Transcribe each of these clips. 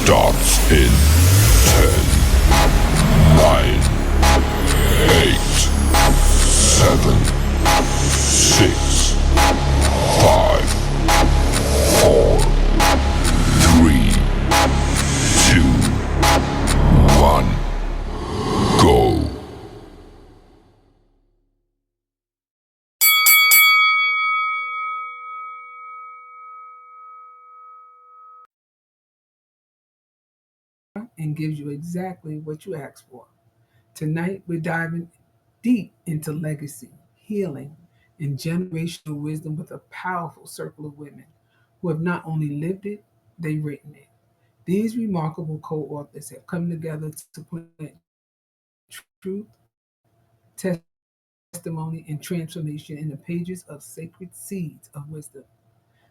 starts in 10, 9, 8, 7, 6, 5, 4, 3, 2, 1, go. And gives you exactly what you asked for. Tonight, we're diving deep into legacy, healing, and generational wisdom with a powerful circle of women who have not only lived it, they've written it. These remarkable co authors have come together to plant truth, testimony, and transformation in the pages of sacred seeds of wisdom.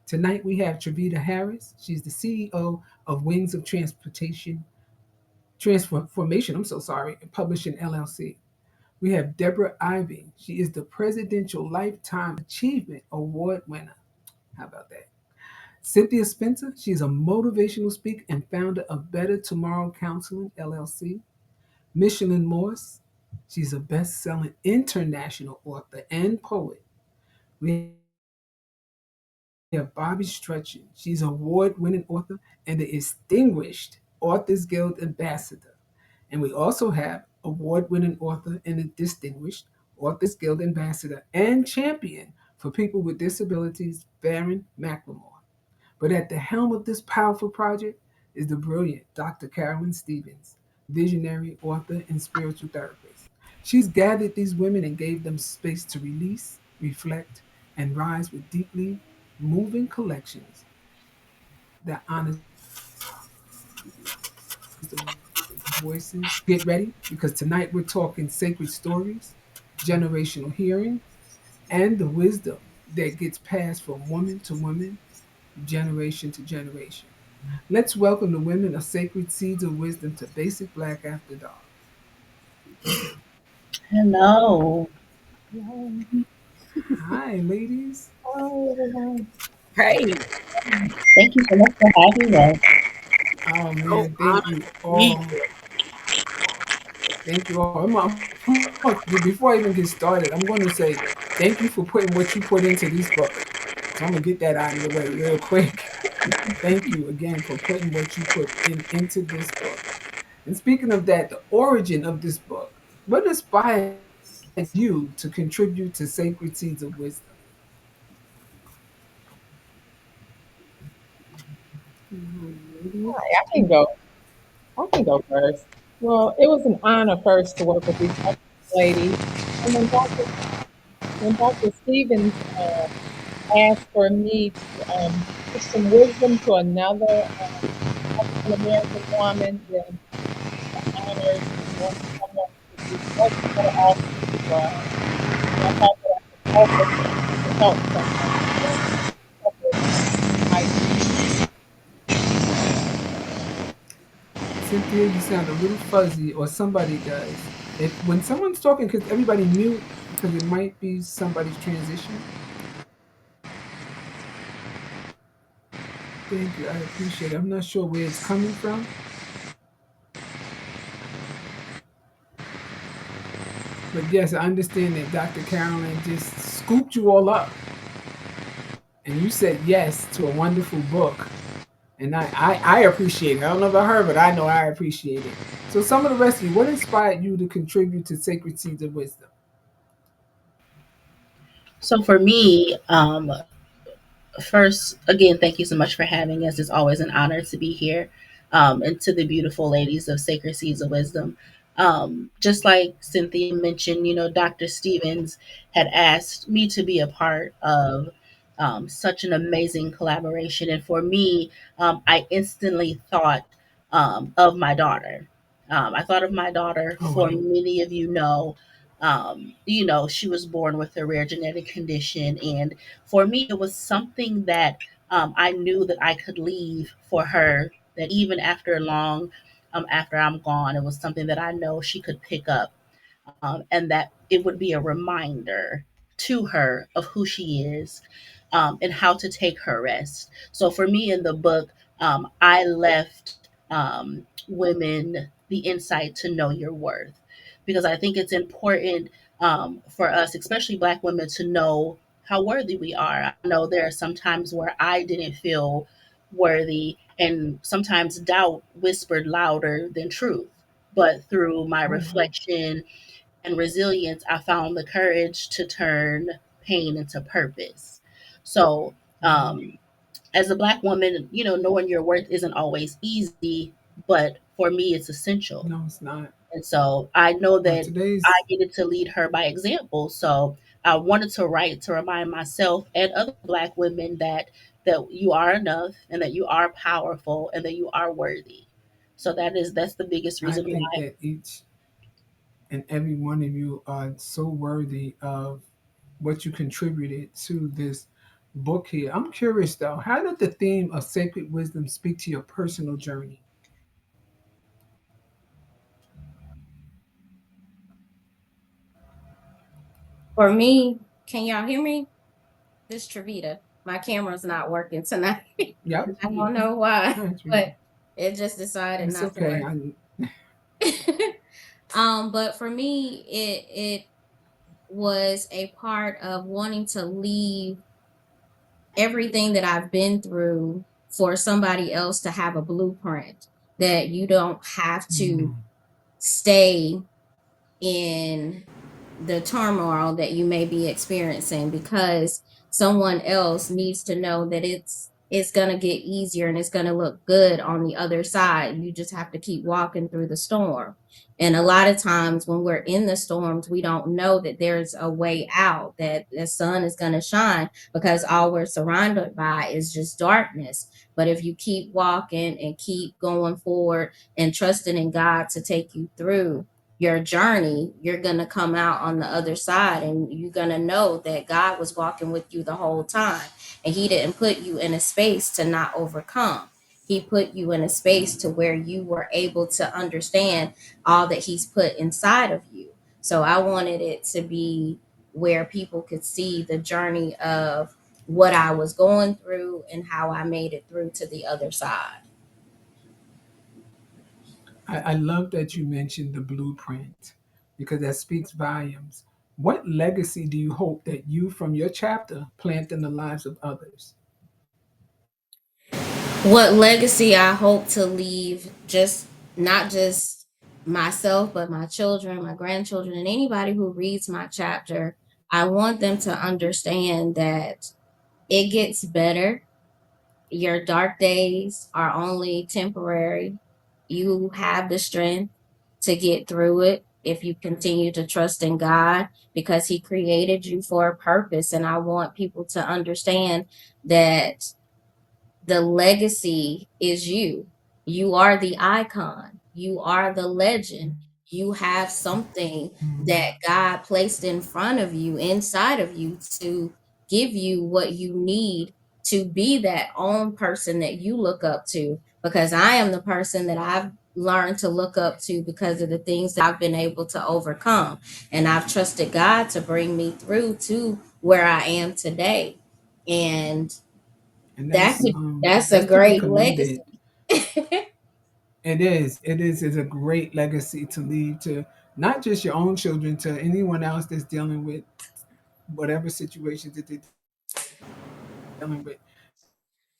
Tonight, we have Travita Harris. She's the CEO of Wings of Transformation, Publishing LLC. We have Deborah Ivy. She is the Presidential Lifetime Achievement Award winner. How about that? Cynthia Spencer. She's a motivational speaker and founder of Better Tomorrow Counseling, LLC. Michelin Morse. She's a best selling international author and poet. We have Bobby Strutchen. She's an award winning author and the distinguished Authors Guild Ambassador. And we also have award winning author and a distinguished Authors Guild Ambassador and champion for people with disabilities, Baron McLemore. But at the helm of this powerful project is the brilliant Dr. Carolyn Stevens, visionary author and spiritual therapist. She's gathered these women and gave them space to release, reflect, and rise with deeply moving collections that honors the voices of women. Get ready because tonight we're talking sacred stories, generational hearing, and the wisdom that gets passed from woman to woman, generation to generation. Let's welcome the women of Sacred Seeds of Wisdom to Basic Black After Dark. Hello. Hi, ladies. Hello, everyone. Hey, Thank you so much for having us. Oh so man, thank honored you to be all. here. Thank you all. Before I even get started, I'm going to say thank you for putting what you put into this book. So I'm gonna get that out of the way real quick. Thank you again for putting what you put into this book. And speaking of that, the origin of this book, what inspired you to contribute to Sacred Seeds of Wisdom? Ladies? Hi, I can go. I can go first. Well, it was an honor first to work with these ladies, and when Dr. Stevens asked for me to give some wisdom to another African American woman, then the honor to work with someone who could do much better off as well. And I thought that I could offer something to help someone else suffer like Cynthia, you sound a little fuzzy, or somebody does. If when someone's talking, could everybody mute because it might be somebody's transition? Thank you, I appreciate it. I'm not sure where it's coming from, but yes, I understand that Dr. Carolyn just scooped you all up, and you said yes to a wonderful book, and I appreciate it. I don't know about her, but I know I appreciate it. So, some of the rest of you, what inspired you to contribute to Sacred Seeds of Wisdom? So for me, first, again, thank you so much for having us. It's always an honor to be here. And to the beautiful ladies of Sacred Seeds of Wisdom. Just like Cynthia mentioned, Dr. Stevens had asked me to be a part of such an amazing collaboration. And for me, I instantly thought of my daughter. I thought of my daughter. Oh, For wow. many of she was born with a rare genetic condition. And for me, it was something that I knew that I could leave for her, that even after long, after I'm gone, it was something that I know she could pick up, and that it would be a reminder to her of who she is, and how to take her rest. So for me in the book, I left. women the insight to know your worth, because I think it's important for us, especially Black women, to know how worthy we are. I know there are some times where I didn't feel worthy, and sometimes doubt whispered louder than truth. But through my Oh wow. reflection and resilience, I found the courage to turn pain into purpose. So, Wow. as a Black woman, knowing your worth isn't always easy, but for me, it's essential. No, it's not. And so I know Well, that I today's needed to lead her by example. So I wanted to write to remind myself and other Black women that you are enough, and that you are powerful, and that you are worthy. So that's the biggest I reason think why. that each and every one of you are so worthy of what you contributed to this book here. I'm curious though, how did the theme of sacred wisdom speak to your personal journey? For me, can y'all hear me? This Travita. My camera's not working tonight. Yep. I don't know why, That's right. but it just decided It's not to okay. work. But for me, it was a part of wanting to leave everything that I've been through for somebody else to have a blueprint that you don't have to Mm, stay in the turmoil that you may be experiencing, because someone else needs to know that it's going to get easier and it's going to look good on the other side. You just have to keep walking through the storm. And a lot of times when we're in the storms, we don't know that there's a way out, that the sun is going to shine, because all we're surrounded by is just darkness. But if you keep walking and keep going forward and trusting in God to take you through your journey, you're going to come out on the other side, and you're going to know that God was walking with you the whole time. And He didn't put you in a space to not overcome. He put you in a space to where you were able to understand all that He's put inside of you. So I wanted it to be where people could see the journey of what I was going through and how I made it through to the other side. I love that you mentioned the blueprint because that speaks volumes. What legacy do you hope that you from your chapter plant in the lives of others? What legacy I hope to leave, just not just myself, but my children, my grandchildren, and anybody who reads my chapter. I want them to understand that it gets better. Your dark days are only temporary. You have the strength to get through it if you continue to trust in God, because He created you for a purpose. And I want people to understand that the legacy is you. You are the icon. You are the legend. You have something Mm, that God placed in front of you, inside of you, to give you what you need to be that own person that you look up to. Because I am the person that I've learned to look up to because of the things that I've been able to overcome. And I've trusted God to bring me through to where I am today. And and that could that's a that's to be great legacy. commended. It is. It is. It's a great legacy to leave to not just your own children, to anyone else that's dealing with whatever situations that they're dealing with.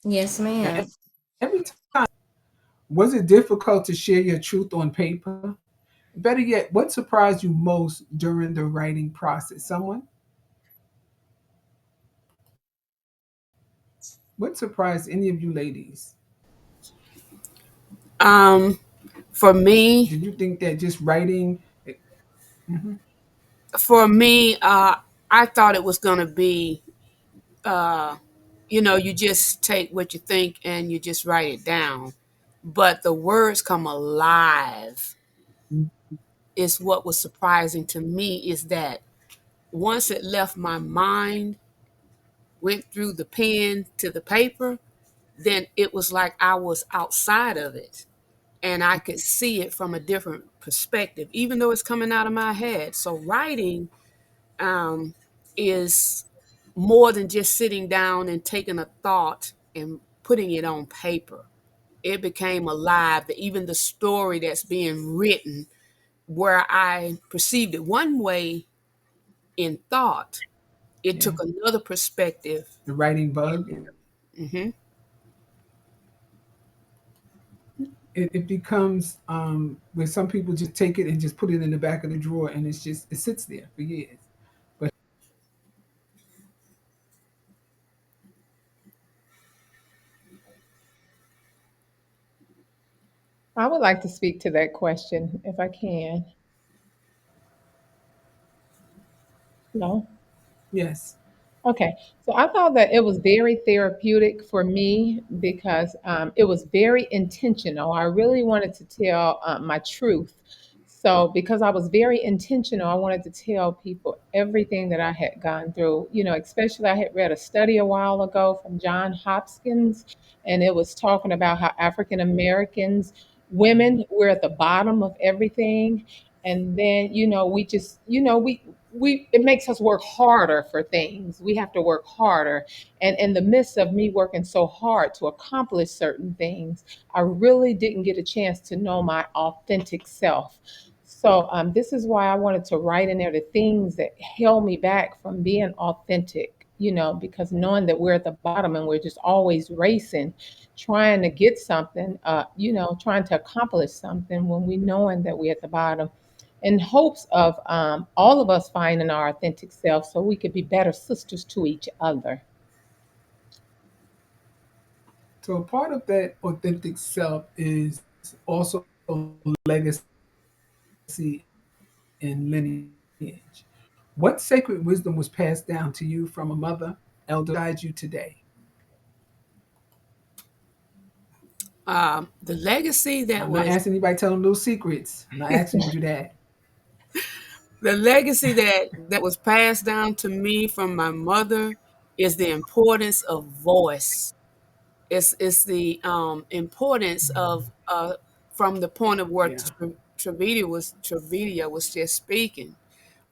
Yes, And ma'am. every time, was it difficult to share your truth on paper? Better yet, what surprised you most during the writing process? Someone? What surprised any of you ladies? Um, for me, Did you think that just writing? Mhm. for me, I thought it was gonna be, uh, you just take what you think and you just write it down, but the words come alive. Is what was surprising to me is that once it left my mind, went through the pen to the paper, then it was like I was outside of it and I could see it from a different perspective, even though it's coming out of my head. So writing um, is more than just sitting down and taking a thought and putting it on paper. it became alive. Even the story that's being written, where I perceived it one way in thought, it Yeah. took another perspective. The writing bug. Hmm. It becomes where some people just take it and just put it in the back of the drawer, and it sits there for years. But I would like to speak to that question if I can. No? yes. Okay, so I thought that it was very therapeutic for me because it was very intentional. I really wanted to tell my truth. So, because I was very intentional, I wanted to tell people everything that I had gone through. You know, especially I had read a study a while ago from John Hopkins, and it was talking about how African Americans, women, we're at the bottom of everything. And then, we just, we it makes us work harder for things. We have to work harder. And in the midst of me working so hard to accomplish certain things, I really didn't get a chance to know my authentic self. So this is why I wanted to write in there the things that held me back from being authentic, because knowing that we're at the bottom and we're just always racing, trying to get something, trying to accomplish something when we knowing that we're at the bottom, in hopes of all of us finding our authentic self so we could be better sisters to each other. So a part of that authentic self is also legacy and lineage. What sacred wisdom was passed down to you from a mother, elder, guide you today? The legacy that I'm not was asking anybody to tell them those secrets. I'm not asking you to do that. the legacy that was passed down to me from my mother is the importance of voice. It's the importance of from the point of where Yeah. Trevidia was just speaking,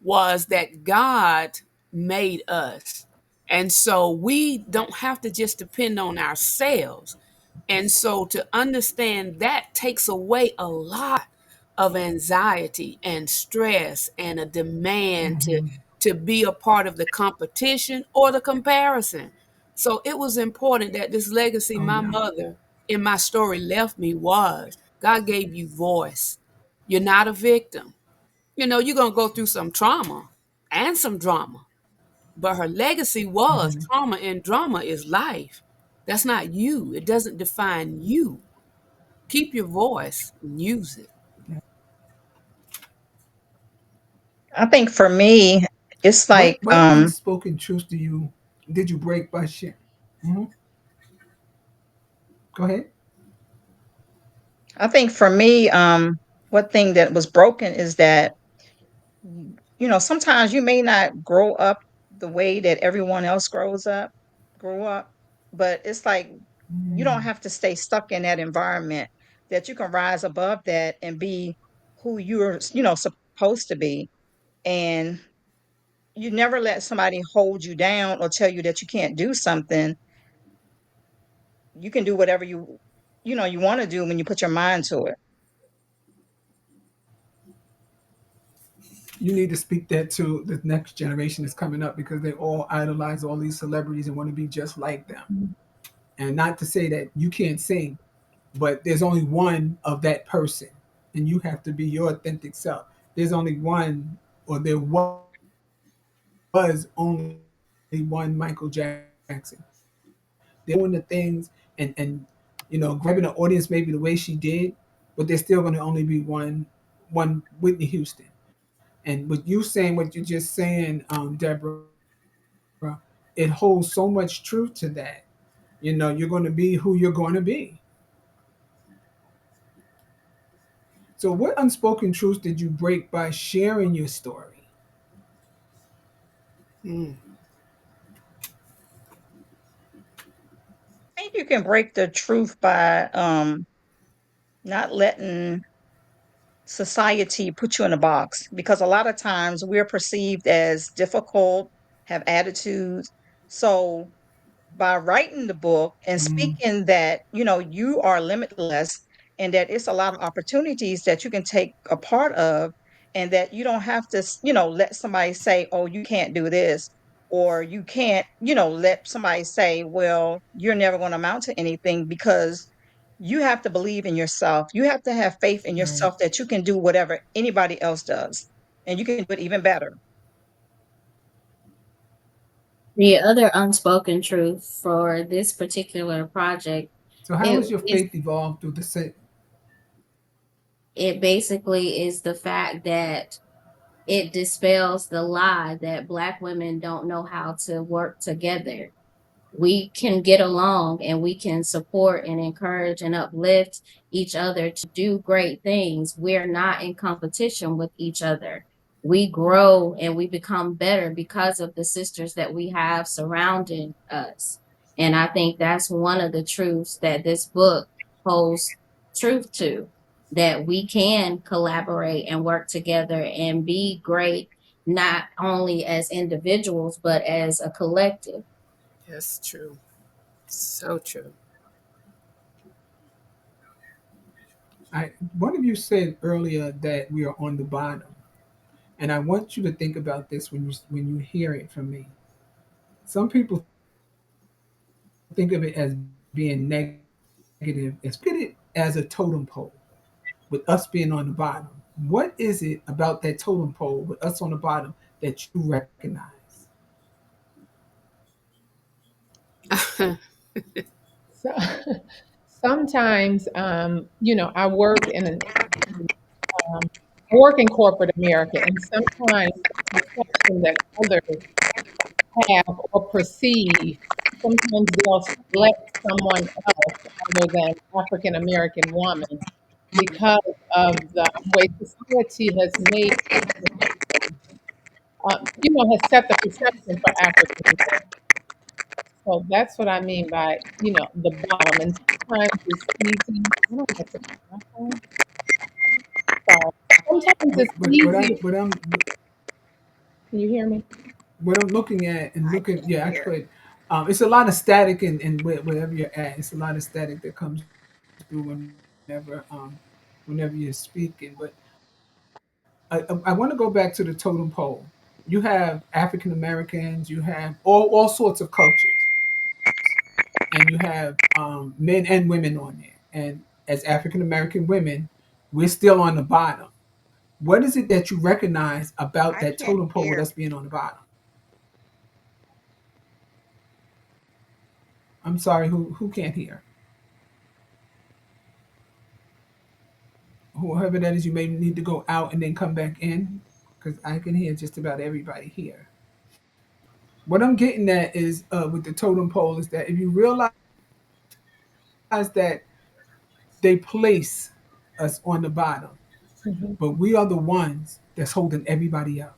was that God made us. And so we don't have to just depend on ourselves. And so to understand that takes away a lot of anxiety and stress and a demand Hmm. to be a part of the competition or the comparison. So it was important that this legacy Oh my yeah. mother in my story left me was God gave you voice. You're not a victim. You're going to go through some trauma and some drama. But her legacy was Hmm. trauma and drama is life. That's not you. It doesn't define you. Keep your voice and use it. I think for me, it's like What unspoken truth did you break by sharing? Hmm. Go ahead. I think for me, one thing that was broken is that sometimes you may not grow up the way that everyone else grew up, but it's like you don't Mm. have to stay stuck in that environment, that you can rise above that and be who you're, supposed to be. And you never let somebody hold you down or tell you that you can't do something. You can do whatever you want to do when you put your mind to it. You need to speak that to the next generation that's coming up because they all idolize all these celebrities and want to be just like them. And not to say that you can't sing, but there's only one of that person, and you have to be your authentic self. There's only one, or there was only one Michael Jackson. They're doing the things and grabbing the audience maybe the way she did, but there's still going to only be one Whitney Houston. And with you saying what you're just saying, Deborah, it holds so much truth to that. You're going to be who you're going to be. So, what unspoken truths did you break by sharing your story? Mm. I think you can break the truth by not letting society put you in a box, because a lot of times we're perceived as difficult, have attitudes. So by writing the book and Mm, speaking that, you are limitless and that it's a lot of opportunities that you can take a part of, and that you don't have to, let somebody say, oh, you can't do this, or you can't, let somebody say, well, you're never going to amount to anything, because you have to believe in yourself. You have to have faith in right. yourself that you can do whatever anybody else does, and you can do it even better. The other unspoken truth for this particular project, So how it has your is faith evolved through the set? it basically is the fact that it dispels the lie that Black women don't know how to work together. We can get along and we can support and encourage and uplift each other to do great things. We're not in competition with each other. We grow and we become better because of the sisters that we have surrounding us. And I think that's one of the truths that this book holds truth to, that we can collaborate and work together and be great, not only as individuals, but as a collective. That's true. So true. One of you said earlier that we are on the bottom, and I want you to think about this when you hear it from me. Some people think of it as being negative, as look at it as a totem pole with us being on the bottom. What is it about that totem pole with us on the bottom that you recognize? So sometimes, I work um, I work in corporate America, and sometimes the perception that others have or perceive, sometimes they'll select someone else other than African American woman because of the way society has made, has set the perception for African Americans. So that's what I mean by, the bottom. And sometimes it's easy. I don't know if it's my phone. Sorry. Sometimes it's But what I easy. Can you hear me? what I'm looking at and I looking, can't yeah, I hear. could. It's a lot of static and wherever you're at, it's a lot of static that comes through whenever you're speaking. But I want to go back to the totem pole. You have African Americans, you have all sorts of cultures, and you have men and women on there. And as African American women, we're still on the bottom. What is it that you recognize about I that can't totem pole with hear. us being on the bottom? I'm sorry, who can't hear? Whoever that is, you may need to go out and then come back in because I can hear just about everybody here. What I'm getting at is with the totem pole is that if you realize that they place us on the bottom, Hmm. but we are the ones that's holding everybody up.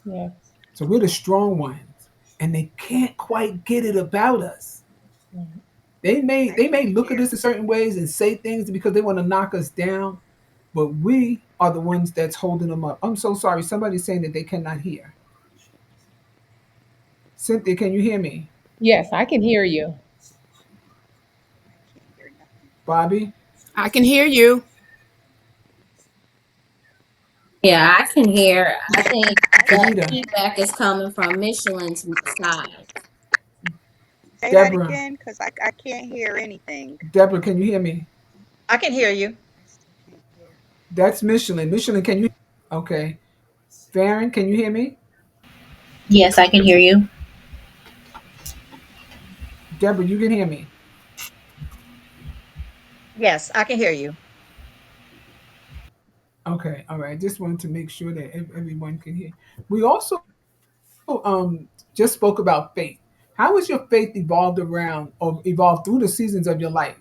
Yes. So we're the strong ones, and they can't quite get it about us. Right. They I they may can't look at hear. us in certain ways and say things because they want to knock us down, but we are the ones that's holding them up. I'm so sorry. Somebody's saying that they cannot hear. Cynthia, can you hear me? Yes, I can hear you. I can't hear nothing. Bobby, I can hear you. Yeah, I can hear. I think that Danita, feedback is coming from Michelin's side. Say that Deborah, again, because I can't hear anything. Deborah, can you hear me? I can hear you. I still can't hear. That's Michelin. Michelin, can you? Okay. Farron, can you hear me? Yes, I can hear you. Deborah, you can hear me. Yes, I can hear you. Okay, all right. Just wanted to make sure that everyone can hear. We also just spoke about faith. How has your faith evolved around or evolved through the seasons of your life?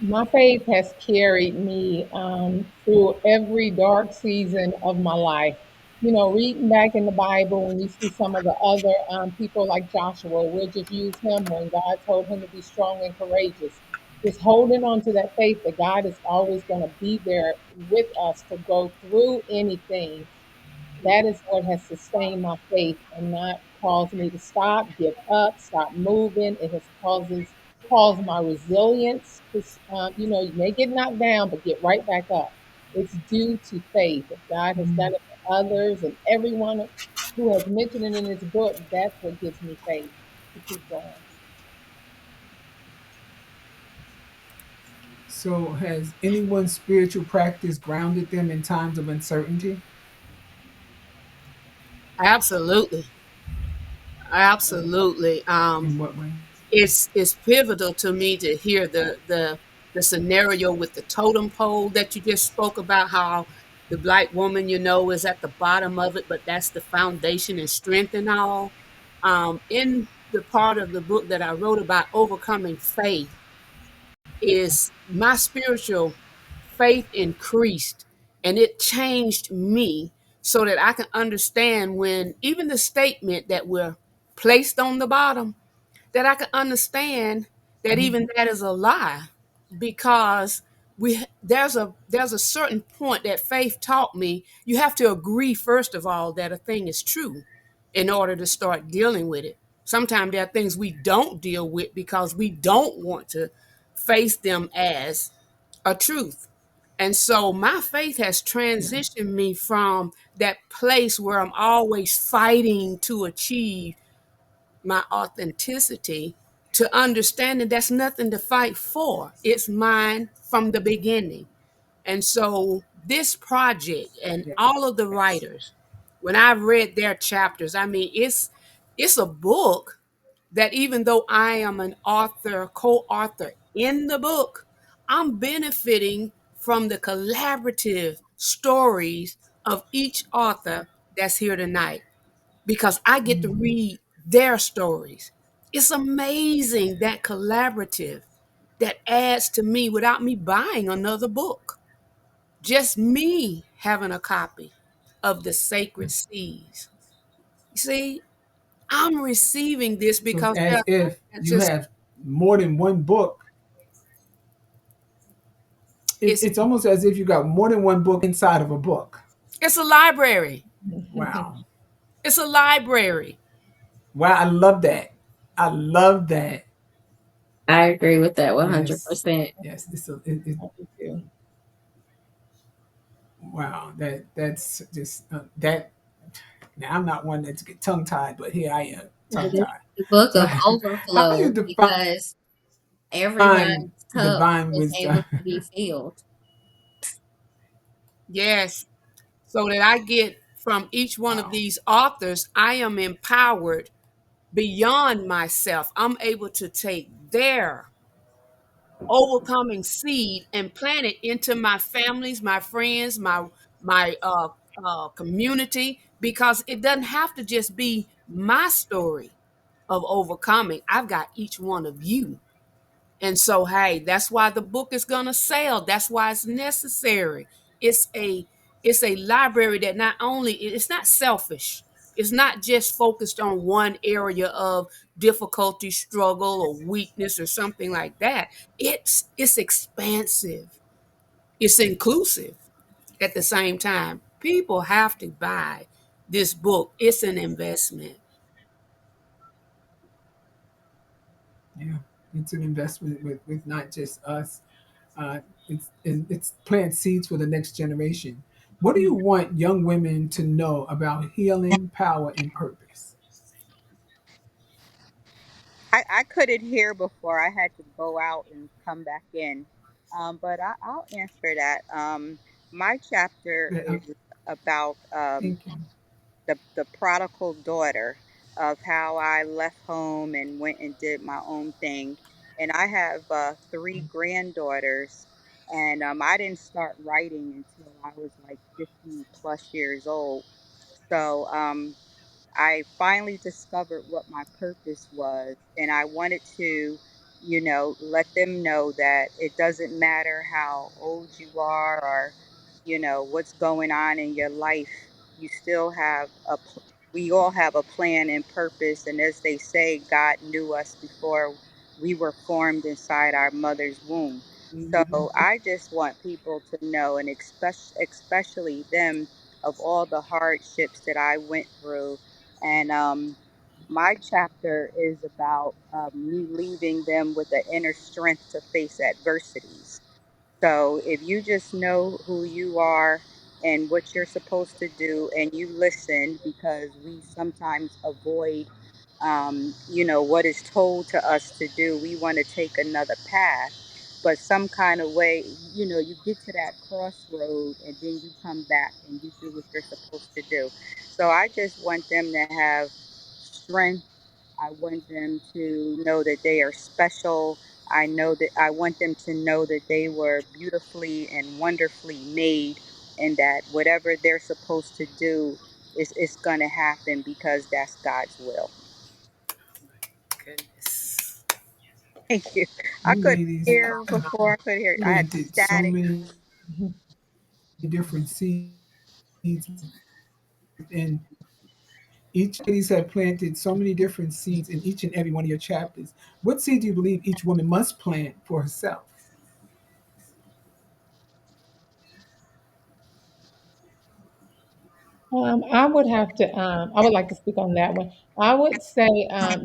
My faith has carried me through every dark season of my life. Reading back in the Bible, when you see some of the other people like Joshua, we'll just use him when God told him to be strong and courageous. Just holding on to that faith that God is always going to be there with us to go through anything. That is what has sustained my faith and not caused me to stop, give up, stop moving. It has caused my resilience to, you may get knocked down, but get right back up. It's due to faith. If God has done it for others and everyone who has mentioned it in his book, that's what gives me faith to keep going. So, has anyone's spiritual practice grounded them in times of uncertainty? Absolutely. Absolutely. In what way? It's pivotal to me to hear the scenario with the totem pole that you just spoke about, how the black woman, is at the bottom of it, but that's the foundation and strength and all. In the part of the book that I wrote about overcoming faith, is my spiritual faith increased, and it changed me so that I can understand when even the statement that we're placed on the bottom, that I can understand that Mhm. even that is a lie, because there's a certain point that faith taught me you have to agree first of all that a thing is true in order to start dealing with it. Sometimes there are things we don't deal with because we don't want to face them as a truth. And so my faith has Yeah. transitioned me from that place where I'm always fighting to achieve my authenticity to understanding that's nothing to fight for. It's mine from the beginning. And so this project and all of the Yes. writers, when I've read their chapters, I mean it's a book that even though I am an author, co-author in the book, I'm benefiting from the collaborative stories of each author that's here tonight because I get to read their stories. It's amazing that collaborative that adds to me without me buying another book. Just me having a copy of the Sacred Seas. You see, I'm receiving this So it's because there as are things if that you just have more than one book. it's It's almost as if you got more than one book inside of a book. it's a library. Wow. It's a library. Wow. I love that. I love that. I agree with that Yes. 100%. Yes. I do too. Wow. That's just that. Now I'm not one that's get tongue tied, but here I am tongue It is tied. the book So, of how do you overflow because everyone's cup divine is wisdom? able to be filled. Yes. So that I get from each one of Wow. these authors, I am empowered beyond myself. I'm able to take their overcoming seed and plant it into my families, my friends, my community, because it doesn't have to just be my story of overcoming. I've got each one of you. And so, hey, that's why the book is gonna sell. That's why it's necessary. It's a it's a library that not only it's not selfish. It's not just focused on one area of difficulty, struggle, or weakness or something like that. It's expansive. It's inclusive at the same time. People have to buy this book. It's an investment. Yeah, it's an investment with not just us. Uh, it's plant seeds for the next generation. What do you want young women to know about healing, power, and purpose? I couldn't hear before. I had to go out and come back in. But I'll answer that. My chapter Yeah, is about thank you. the prodigal daughter, of how I left home and went and did my own thing. And I have three granddaughters, and I didn't start writing until I was like 50 plus years old. So I finally discovered what my purpose was, and I wanted to, let them know that it doesn't matter how old you are or, what's going on in your life. You still have we all have a plan and purpose. And as they say, God knew us before we were formed inside our mother's womb. Mhm. So I just want people to know, and especially them of all the hardships that I went through. And my chapter is about me leaving them with the inner strength to face adversities. So if you just know who you are and what you're supposed to do, and you listen, because we sometimes avoid, what is told to us to do. We want to take another path, but some kind of way, you get to that crossroad, and then you come back and you do what you're supposed to do. So I just want them to have strength. I want them to know that they are special. I want them to know that they were beautifully and wonderfully made, and that whatever they're supposed to do is going to happen because that's God's will. Goodness. Thank you. I You couldn't ladies hear before. I could hear. I had planted so static. many different seeds, and each ladies have planted so many different seeds in each and every one of your chapters. What seed do you believe each woman must plant for herself? I would like to speak on that one. I would say,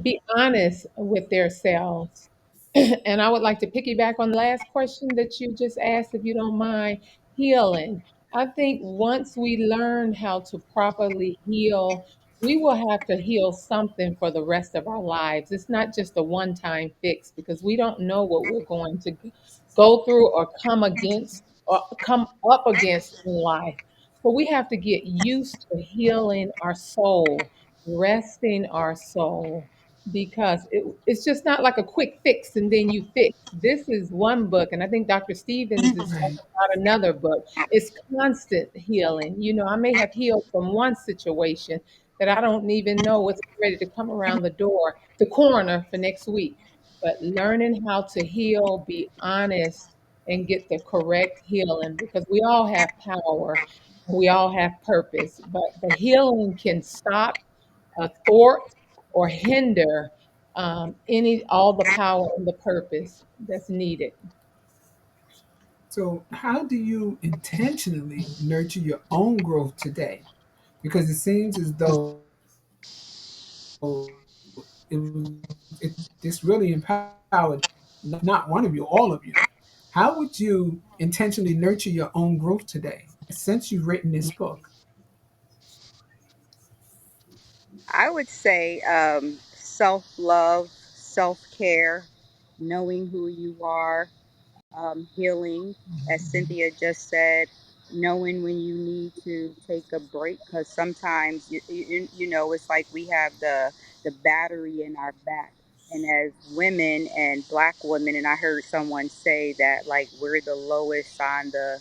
be honest with themselves. And I would like to piggyback on the last question that you just asked, if you don't mind, healing. I think once we learn how to properly heal, we will have to heal something for the rest of our lives. It's not just a one-time fix, because we don't know what we're going to go through or come against or come up against in life. But we have to get used to healing our soul, resting our soul, because it's just not like a quick fix and then you fix. This is one book, and I think Dr. Stevens is Right. talking about another book. It's constant healing. I may have healed from one situation that I don't even know what's ready to come around the corner for next week. But learning how to heal, be honest, and get the correct healing, because we all have power, we all have purpose, but the healing can stop, thwart, or hinder any all the power and the purpose that's needed. So, how do you intentionally nurture your own growth today? Because it seems as though this really empowered not one of you, all of you. How would you intentionally nurture your own growth today since you've written this book? I would say self love, self care, knowing who you are, healing, as Cynthia just said, knowing when you need to take a break, because sometimes it's like we have the battery in our back, and as women and black women, and I heard someone say that like we're the lowest on the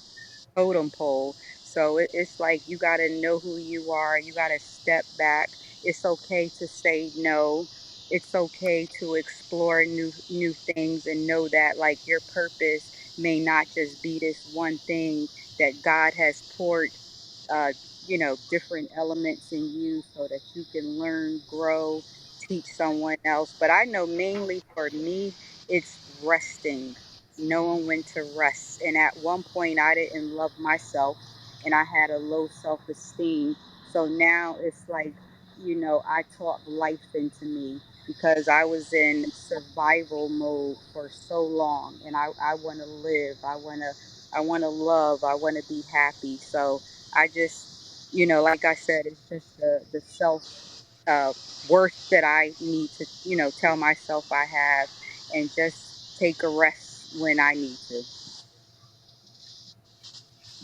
totem pole. So it's like you got to know who you are. You got to step back. It's okay to say no. It's okay to explore new things, and know that like your purpose may not just be this one thing, that God has poured uh, different elements in you so that you can learn, grow, teach someone else. But I know mainly for me, it's resting, knowing when to rest. And at one point, I didn't love myself, and I had a low self esteem. So now it's like, I talk life into me, because I was in survival mode for so long, and I want to live. I want to love. I want to be happy. So I just, like I said, it's just the self uh, worth that I need to, tell myself I have, and just take a rest when I need to.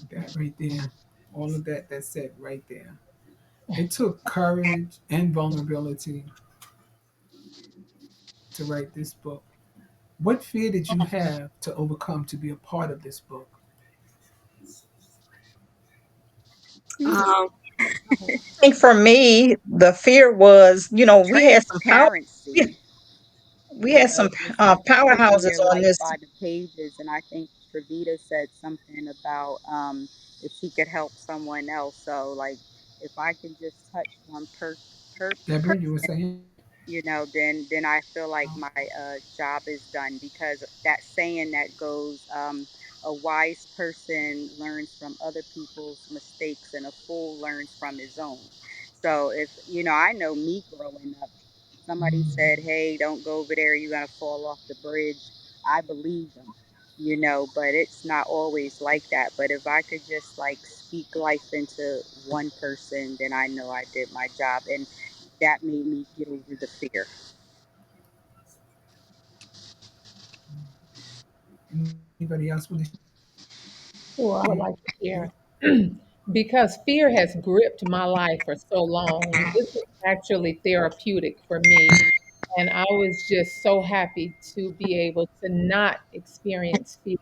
That right there, all of that that's said right there. It took courage and vulnerability to write this book. What fear did you have to overcome to be a part of this book? Um, I think for me, the fear was, we had some power. Transparency, We had some just putting powerhouses your on life this. by the pages. And I think Travita said something about if she could help someone else. So, like, if I can just touch one Deborah, you were person, saying? then I feel like my job is done, because that saying that goes, a wise person learns from other people's mistakes, and a fool learns from his own. So if I know me growing up, somebody said, "Hey, don't go over there. You're gonna fall off the bridge." I believe them, but it's not always like that. But if I could just like speak life into one person, then I know I did my job, and that made me get over the fear. Anybody else want to Sure, I would share? like to share. Because fear has gripped my life for so long, this is actually therapeutic for me. And I was just so happy to be able to not experience fear.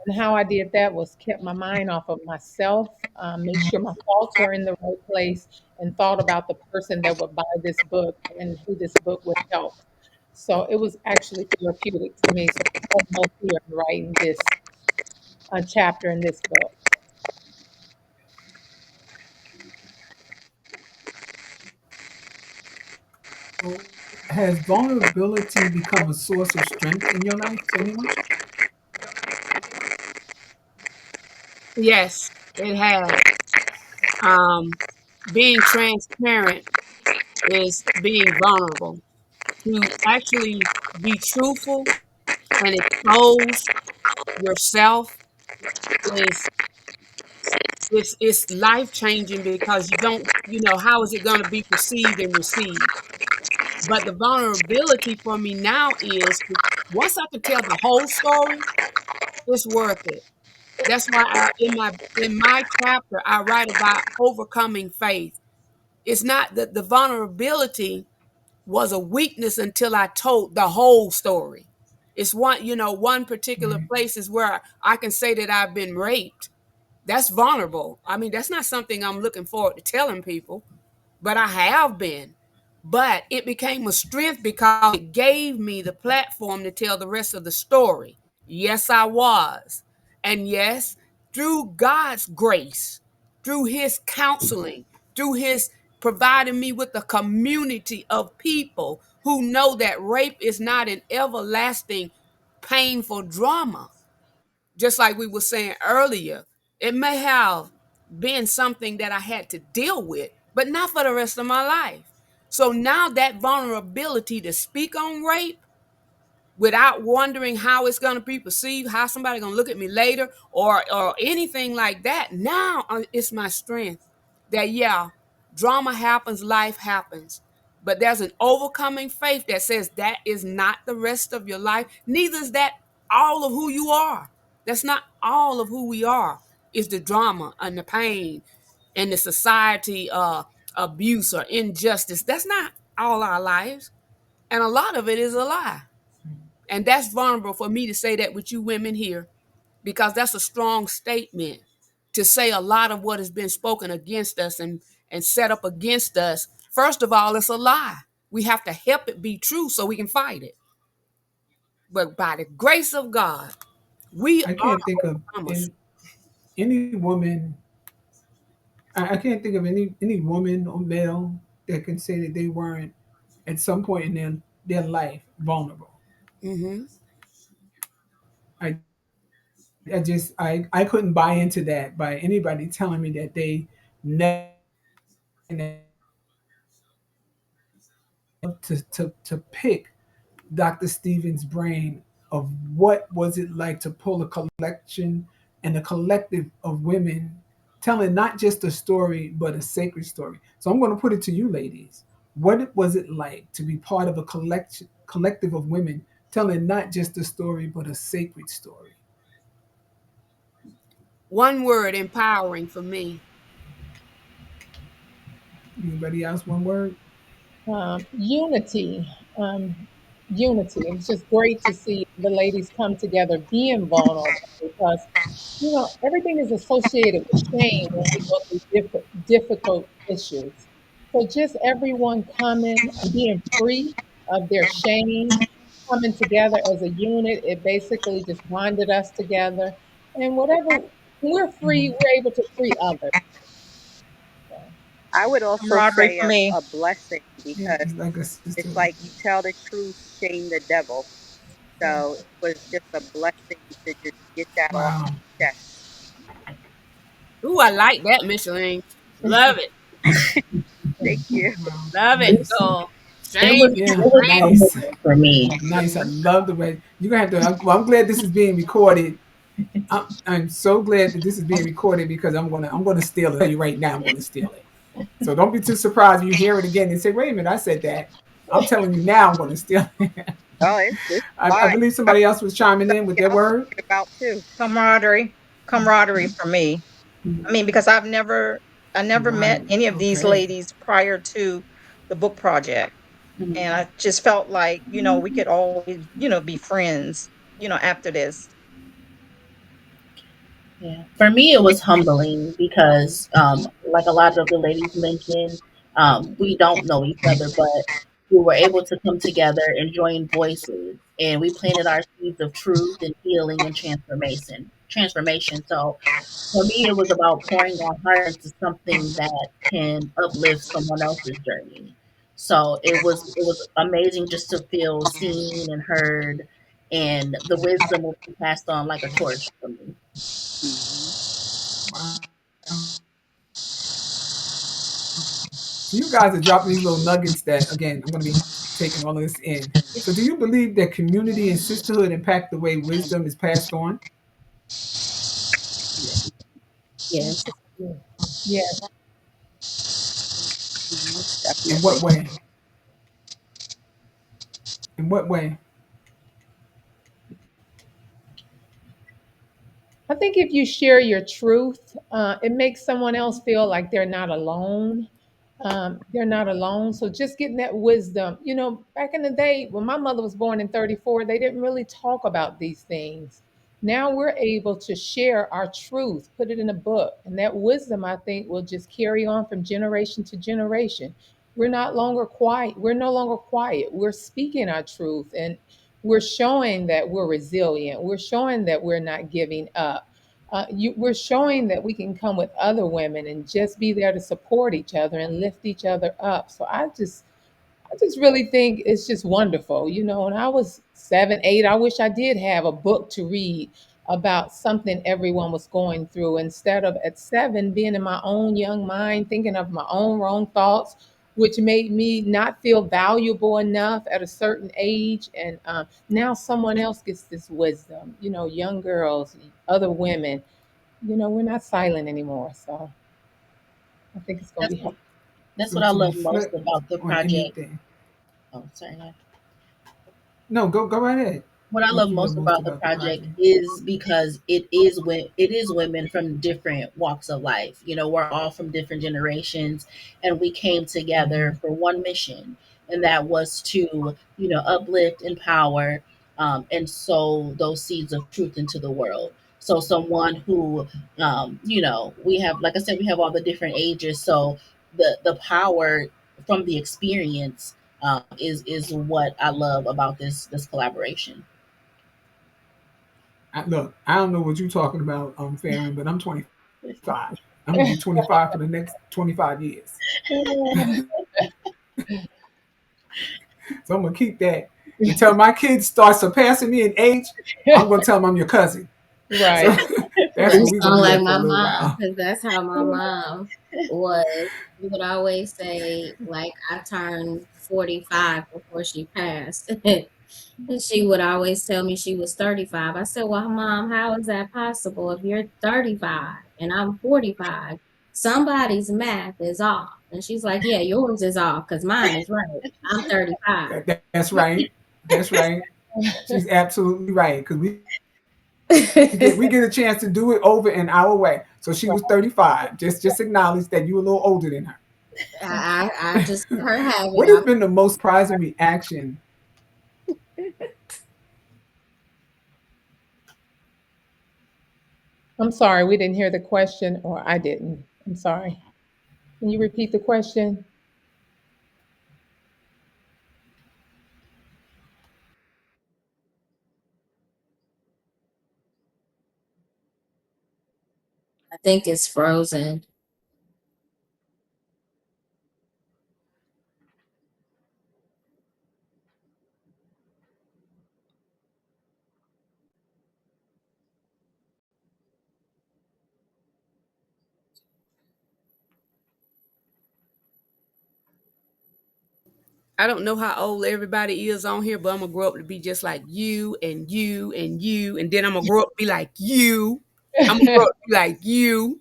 And how I did that was kept my mind off of myself, made sure my thoughts were in the right place, and thought about the person that would buy this book and who this book would help. So it was actually therapeutic for me. So I had no fear in writing this chapter in this book. So, has vulnerability become a source of strength in your life to anyone? Yes, it has. Um, being transparent is being vulnerable. To actually be truthful and expose yourself is it's life changing, because you don't how is it going to be perceived and received. But the vulnerability for me now is once I can tell the whole story, it's worth it. That's why in my chapter I write about overcoming faith. It's not that the vulnerability was a weakness until I told the whole story. It's one particular Right. place is where I can say that I've been raped. That's vulnerable. I mean, that's not something I'm looking forward to telling people, but I have been. But it became a strength because it gave me the platform to tell the rest of the story. Yes, I was. And yes, through God's grace, through his counseling, through his providing me with a community of people who know that rape is not an everlasting, painful drama. Just like we were saying earlier, it may have been something that I had to deal with, but not for the rest of my life. So now that vulnerability to speak on rape without wondering how it's going to be perceived, how somebody going to look at me later, or anything like that. Now it's my strength that yeah, drama happens, life happens, but there's an overcoming faith that says that is not the rest of your life. Neither is that all of who you are. That's not all of who we are. Is the drama and the pain and the society abuse or injustice. That's not all our lives, and a lot of it is a lie. And that's vulnerable for me to say that with you women here, because that's a strong statement to say a lot of what has been spoken against us and set up against us. First of all, it's a lie. We have to help it be true so we can fight it. But by the grace of God, we I are can't think of overcomers. any woman. I can't think of any woman or male that can say that they weren't at some point in their life vulnerable. Hmm. I I couldn't buy into that by anybody telling me that they never to pick Dr. Stevens' brain of what was it like to pull a collection and a collective of women telling not just a story but a sacred story. So I'm going to put it to you ladies. What was it like to be part of a collective of women telling not just a story but a sacred story? One word: empowering for me. Anybody else one word? Unity. Unity. It was just great to see the ladies come together being vulnerable because, everything is associated with shame when we go through difficult issues. So just everyone coming and being free of their shame, coming together as a unit, it basically just bonded us together. And whatever, when we're free, we're able to free others. So, I would also Camaraderie say for me. a blessing, because It's like a it's sisterhood. like you tell the truth, shame the devil. yeah. So it was just a blessing to just get that off Wow. Yes. Ooh, I like that, Micheline. Love it. Thank you. Wow. Love it. Nice. So, It was shame it Yeah, was nice. humbling for me. Nice. I love the way you're gonna have to. Well, I'm glad this is being recorded. I'm so glad that this is being recorded because I'm gonna steal it. I'll tell you right now, I'm gonna steal it. So don't be too surprised when you hear it again and say, "Wait a minute, I said that." I'm telling you now, I'm gonna steal it. Oh, it's I fine. believe somebody else was chiming in with Something their else word. to think about too. Camaraderie for me. I mean, because I never met Camaraderie. any of these Okay. ladies prior to the book project. And Mhm. I just felt like, we could always, be friends, after this. Yeah. For me, it was humbling because, like a lot of the ladies mentioned, we don't know each other, but we were able to come together and join voices, and we planted our seeds of truth and healing and transformation. Transformation. So for me, it was about pouring our heart into something that can uplift someone else's journey. So it was amazing just to feel seen and heard, and the wisdom will be passed on like a torch for me. Hmm. Wow. So you guys are dropping these little nuggets that again I'm gonna be taking all of this in. So do you believe that community and sisterhood impact the way wisdom is passed on? Yes. Yeah, Most In definitely. what way? In what way? I think if you share your truth, it makes someone else feel like they're not alone. They're not alone. So just getting that wisdom, back in the day when my mother was born in 34, they didn't really talk about these things. Now we're able to share our truth, put it in a book, and that wisdom, I think, will just carry on from generation to generation. We're not longer quiet. We're no longer quiet. We're speaking our truth, and we're showing that we're resilient. We're showing that we're not giving up. We're showing that we can come with other women and just be there to support each other and lift each other up. So I just really think it's just wonderful. When I was 7, 8, I wish I did have a book to read about something everyone was going through instead of at 7 being in my own young mind, thinking of my own wrong thoughts, which made me not feel valuable enough at a certain age. And now someone else gets this wisdom, young girls, other women, we're not silent anymore. So I think it's going to That's be what helpful. that's So what I to love most reflect about the on project. anything. Oh, sorry. No, go right ahead. What I What love you love most most about the about the project project? is because it is women from different walks of life. We're all from different generations, and we came together Hmm. for one mission, and that was to uplift, empower, and sow those seeds of truth into the world. So someone who we have, like I said, we have all the different ages. So the power from the experience is what I love about this collaboration. Look, I don't know what you're talking about, Farron, but I'm 25. I'm gonna be 25 for the next 25 years. So I'm gonna keep that until my kids start surpassing me in age. I'm gonna tell them I'm your cousin. So Right. that's Right. You where we're gonna sound be like at for a my little mom, while. because that's how my mom was. She would always say, like, I turned 45 before she passed. And she would always tell me she was 35. I said, well, mom, how is that possible? If you're 35 and I'm 45, somebody's math is off. And she's like, yeah, yours is off because mine is right. I'm 35. That's right. That's right. She's absolutely right because we get a chance to do it over in our way. So she was 35. Just acknowledge that you're a little older than her. I just let her have it. What has been the most surprising reaction? I'm sorry, we didn't hear the question, or I didn't. I'm sorry. Can you repeat the question? I think it's frozen. I don't know how old everybody is on here, but I'm gonna grow up to be just like you and you and you, and then I'm gonna grow up to be like you. I'm gonna grow up to be like you.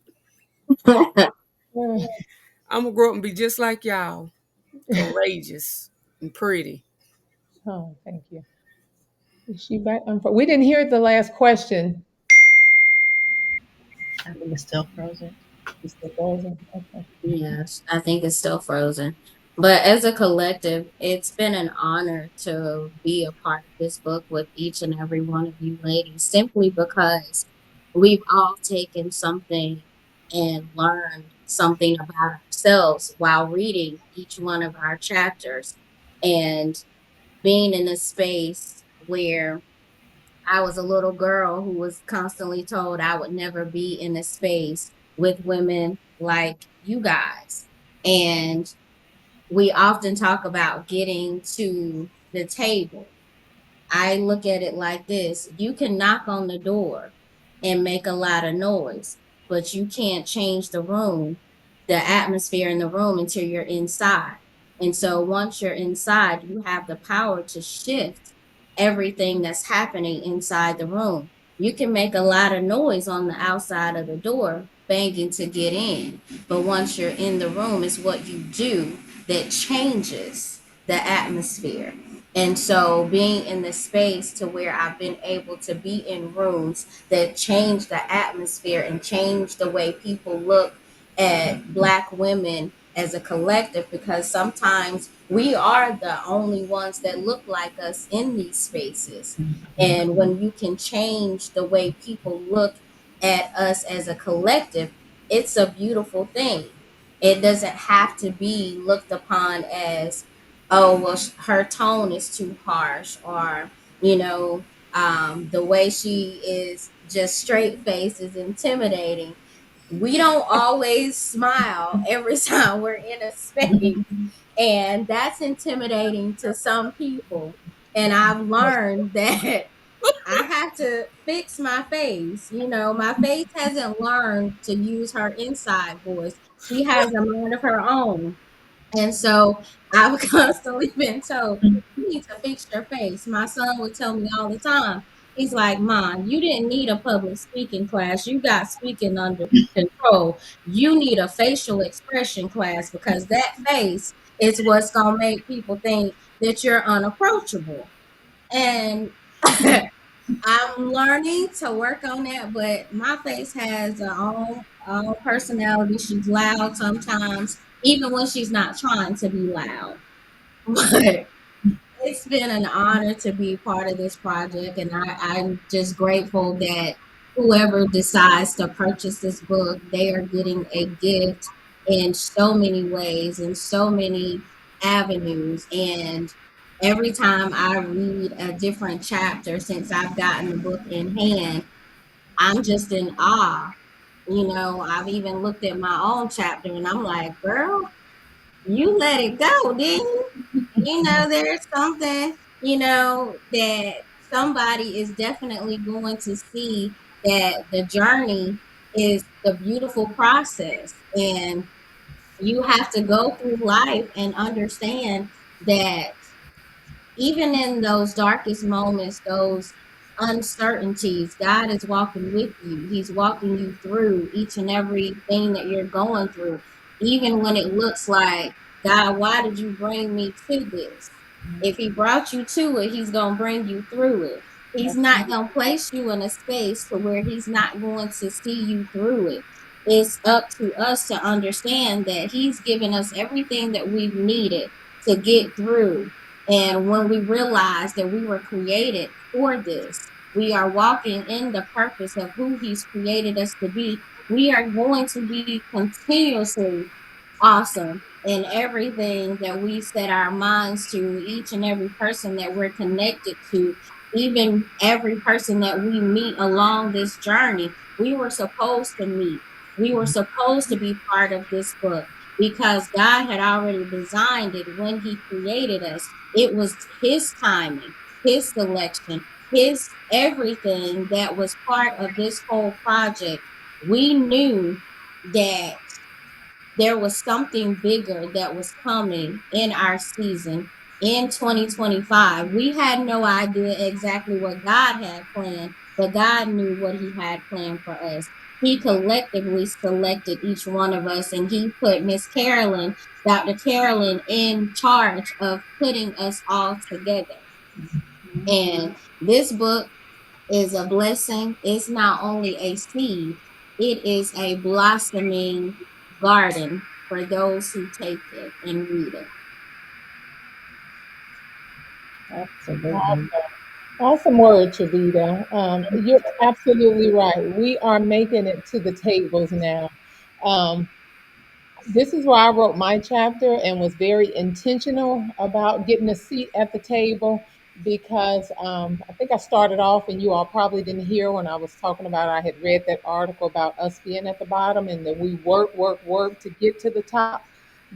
I'm gonna grow up and be just like y'all, courageous and pretty. Oh, thank you. Is she back? We didn't hear the last question. I think it's still frozen. Is it frozen? Okay. Yes, I think it's still frozen. But as a collective, it's been an honor to be a part of this book with each and every one of you ladies, simply because we've all taken something and learned something about ourselves while reading each one of our chapters. And being in a space where I was a little girl who was constantly told I would never be in a space with women like you guys. And we often talk about getting to the table. I look at it like this: you can knock on the door and make a lot of noise, but you can't change the atmosphere in the room until you're inside. And so once you're inside, you have the power to shift everything that's happening inside the room. You can make a lot of noise on the outside of the door, banging to get in. But once you're in the room, it's what you do that changes the atmosphere. And so being in the space to where I've been able to be in rooms that change the atmosphere and change the way people look at Black women as a collective, because sometimes we are the only ones that look like us in these spaces. And when you can change the way people look at us as a collective, it's a beautiful thing. It doesn't have to be looked upon as, oh, well, her tone is too harsh, or, you know, the way she is just straight face is intimidating. We don't always smile every time we're in a space, and that's intimidating to some people. And I've learned that I have to fix my face. You know, my face hasn't learned to use her inside voice. She has a mind of her own. And so I've constantly been told, you need to fix your face. My son would tell me all the time. He's like, Mom, you didn't need a public speaking class. You got speaking under control. You need a facial expression class, because that face is what's going to make people think that you're unapproachable. And I'm learning to work on that, but my face has her own personality. She's loud sometimes, even when she's not trying to be loud. But it's been an honor to be part of this project, and I'm just grateful that whoever decides to purchase this book, they are getting a gift in so many ways, in so many avenues. And every time I read a different chapter since I've gotten the book in hand, I'm just in awe. You know, I've even looked at my own chapter and I'm like, girl, you let it go, didn't you? You know, there's something, that somebody is definitely going to see, that the journey is the beautiful process. And you have to go through life and understand that even in those darkest moments, those uncertainties, God is walking with you. He's walking you through each and everything that you're going through. Even when it looks like, God, why did you bring me to this? If He brought you to it, He's going to bring you through it. He's not going to place you in a space to where He's not going to see you through it. It's up to us to understand that He's given us everything that we've needed to get through. And when we realize that we were created for this, we are walking in the purpose of who He's created us to be. We are going to be continuously awesome in everything that we set our minds to, each and every person that we're connected to, even every person that we meet along this journey. We were supposed to meet. We were supposed to be part of this book because God had already designed it when He created us. It was His timing, His selection, His everything that was part of this whole project. We knew that there was something bigger that was coming in our season. in 2025. We had no idea exactly what God had planned, but God knew what He had planned for us. He collectively selected each one of us, and He put Miss Carolyn, Dr. Carolyn, in charge of putting us all together. And this book is a blessing. It's not only a seed, it is a blossoming garden for those who take it and read it. Absolutely. Awesome word, Chavita. You're absolutely right. We are making it to the tables now. Um, this is where I wrote my chapter and was very intentional about getting a seat at the table because I think I started off, and you all probably didn't hear when I was talking about I had read that article about us being at the bottom and that we work to get to the top.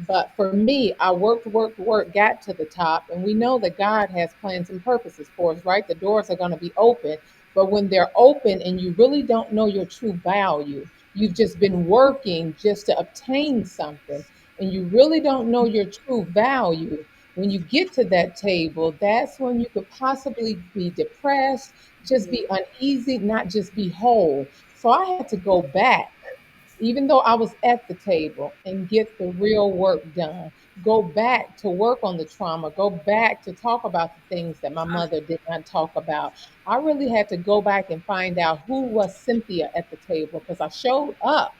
But for me, I worked, got to the top, and we know that God has plans and purposes for us, right? The doors are going to be open, but when they're open and you really don't know your true value, you've just been working just to obtain something, and you really don't know your true value. When you get to that table, that's when you could possibly be depressed, just be uneasy, not just be whole. So I had to go back, even though I was at the table, and get the real work done. Go back to work on the trauma, go back to talk about the things that my mother did not talk about. I really had to go back and find out who was Cynthia at the table because I showed up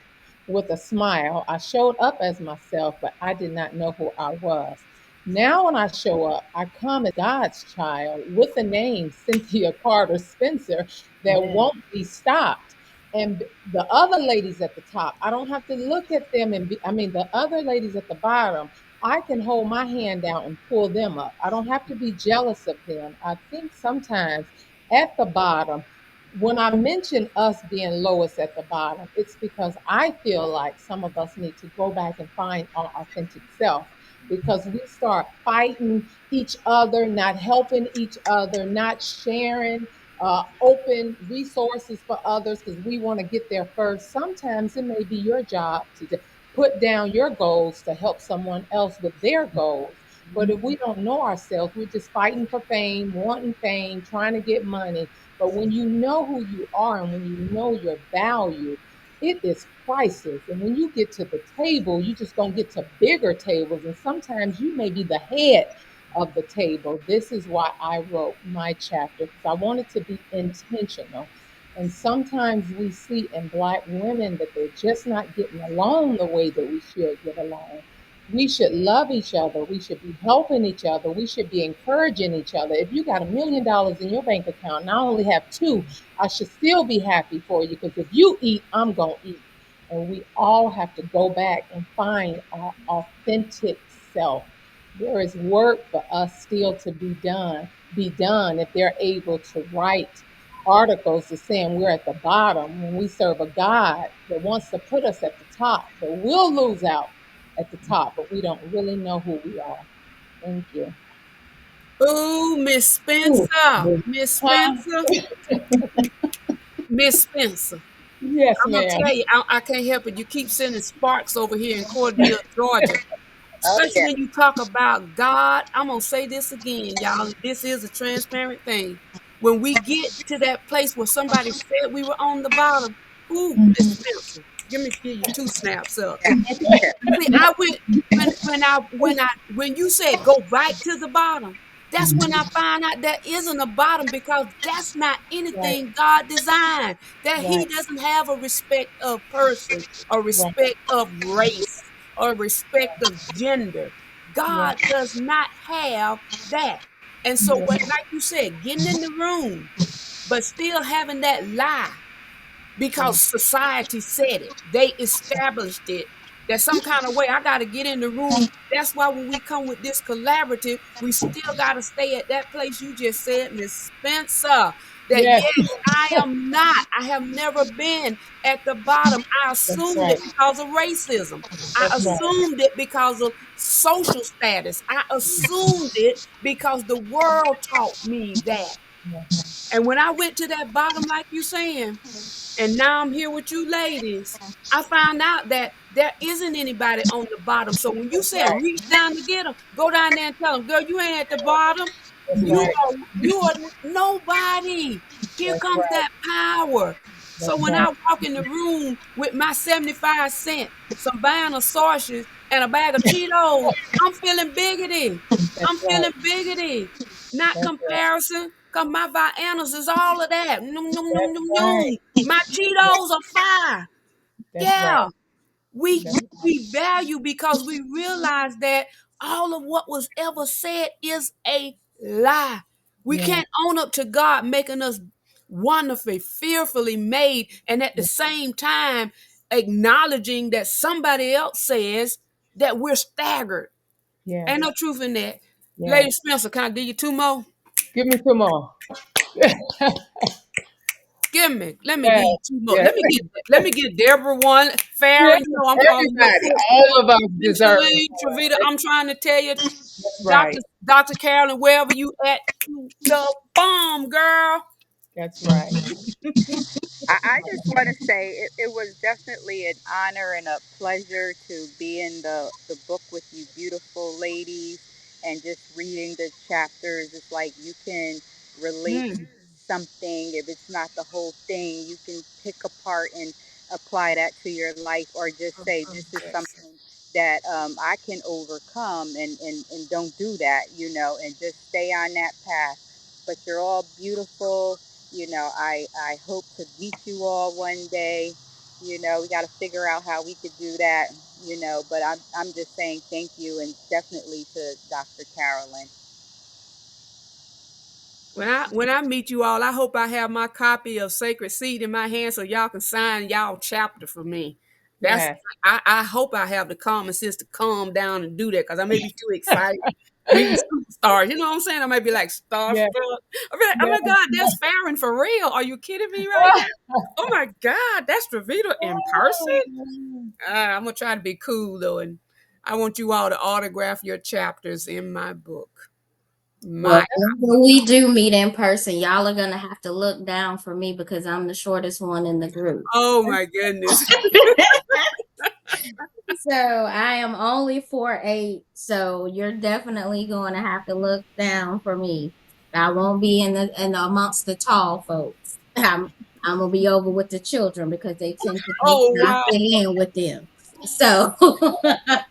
with a smile. I showed up as myself, but I did not know who I was. Now, when I show up, I come as God's child with the name Cynthia Carter Spencer that Yeah. won't be stopped. And the other ladies at the top, I don't have to look at them and I mean, the other ladies at the bottom, I can hold my hand out and pull them up. I don't have to be jealous of them. I think sometimes at the bottom, when I mention us being lowest at the bottom, it's because I feel like some of us need to go back and find our authentic self because we start fighting each other, not helping each other, not sharing open resources for others because we want to get there first. Sometimes it may be your job to put down your goals to help someone else with their goals. But if we don't know ourselves, we're just fighting for fame, trying to get money. But when you know who you are and when you know your value, it is priceless. And when you get to the table, you just gonna get to bigger tables. And sometimes you may be the head of the table. This is why I wrote my chapter because I wanted to be intentional. And sometimes we see in Black women that they're just not getting along the way that we should get along. We should love each other. We should be helping each other. We should be encouraging each other. If you got $1 million in your bank account and I only have two, I should still be happy for you because if you eat, I'm going to eat. And we all have to go back and find our authentic self. There is work for us still to be done if they're able to write articles to saying we're at the bottom when we serve a God that wants to put us at the top, but we'll lose out at the top, but we don't really know who we are. Thank you. Ooh, Miss Ooh, Spencer. Miss huh? Spencer. Miss Spencer. Yes, I'm gonna ma'am. tell you, I can't help it. You keep sending sparks over here in Cordele, Georgia. Oh Especially yeah. when you talk about God. I'm gonna say this again, y'all. This is a transparent thing. When we get to that place where somebody said we were on the bottom, ooh, Miss Spencer, give you two snaps up. See, I went when you said go right to the bottom. That's when I find out there isn't a bottom because that's not Right, anything God designed. That He right, doesn't have a respect of person, or right, respect of race, or respect of gender. right, God does not have that. And so, yeah, what, like you said, getting in the room, but still having that lie yeah, because society said it. They established it that some kind of way I got to get in the room. That's why when we come with this collaborative, we still got to stay at that place you just said, Miss Spencer. That yes, yes, I am not. I have never been at the bottom. I that's assumed right, it because of racism. I that's right, assumed it because of social status. I assumed it because the world taught me that. yeah, And when I went to that bottom, like you saying, And now I'm here with you ladies. I found out that there isn't anybody on the bottom. So when you That's said right. reach down to get them, go down there and tell them, girl, you ain't at the bottom. That's You right. are nobody. Here That's comes right. that power. So That's when right. I walk in the room with my 75 cent, some Vinyl sausages, and a bag of Cheetos, I'm feeling biggity. That's I'm right. feeling biggity. Not That's right. comparison, because my Viennas is all of that. Num, num, num, That's num, right. num. My Cheetos are fire. That's right. Yeah. We That's we value because we realize that all of what was ever said is a lie. We yeah. can't own up to God making us wonderfully, fearfully made, and at the same time acknowledging that somebody else says that we're staggered. Yes. Ain't no truth in that. Yes. Lady Spencer, can I give you two more? Give me some more. Give me. Let me Yes. give you two more. Yes. Let me get Deborah one. Yes. Farrah, I'm calling your Everybody. sister. All of us deserve Micheline, Travita, it. I'm trying to tell you, That's right. Dr. Carolyn, wherever you at, you the bomb, girl. That's right. I just want to say it was definitely an honor and a pleasure to be in the book with you beautiful ladies and just reading the chapters. It's like you can relate Mm. something. If it's not the whole thing, you can pick apart and apply that to your life or just say, this is Yes. something that I can overcome and don't do that, and just stay on that path. But you're all beautiful. I hope to meet you all one day. We got to figure out how we could do that. But I'm just saying thank you and definitely to Dr. Carolyn. When I meet you all, I hope I have my copy of Sacred Seed in my hand so y'all can sign y'all chapter for me. That's Yes. I hope I have the common sense to calm down and do that because I may be too excited meeting superstars. You know what I'm saying? I might be like starstruck. Yes. I'll be like, oh Yes. my God, that's Farron for real. Are you kidding me right now? Oh my God, that's Dravita in person. I'm gonna try to be cool though, and I want you all to autograph your chapters in my book. Well, My when we do meet in person, y'all are gonna have to look down for me because I'm the shortest one in the group. oh my goodness. So I am only 4'8", so you're definitely going to have to look down for me. I won't be in the amongst the tall folks. I'm gonna be over with the children because they tend to think Oh that I wow. fit in with them. So That's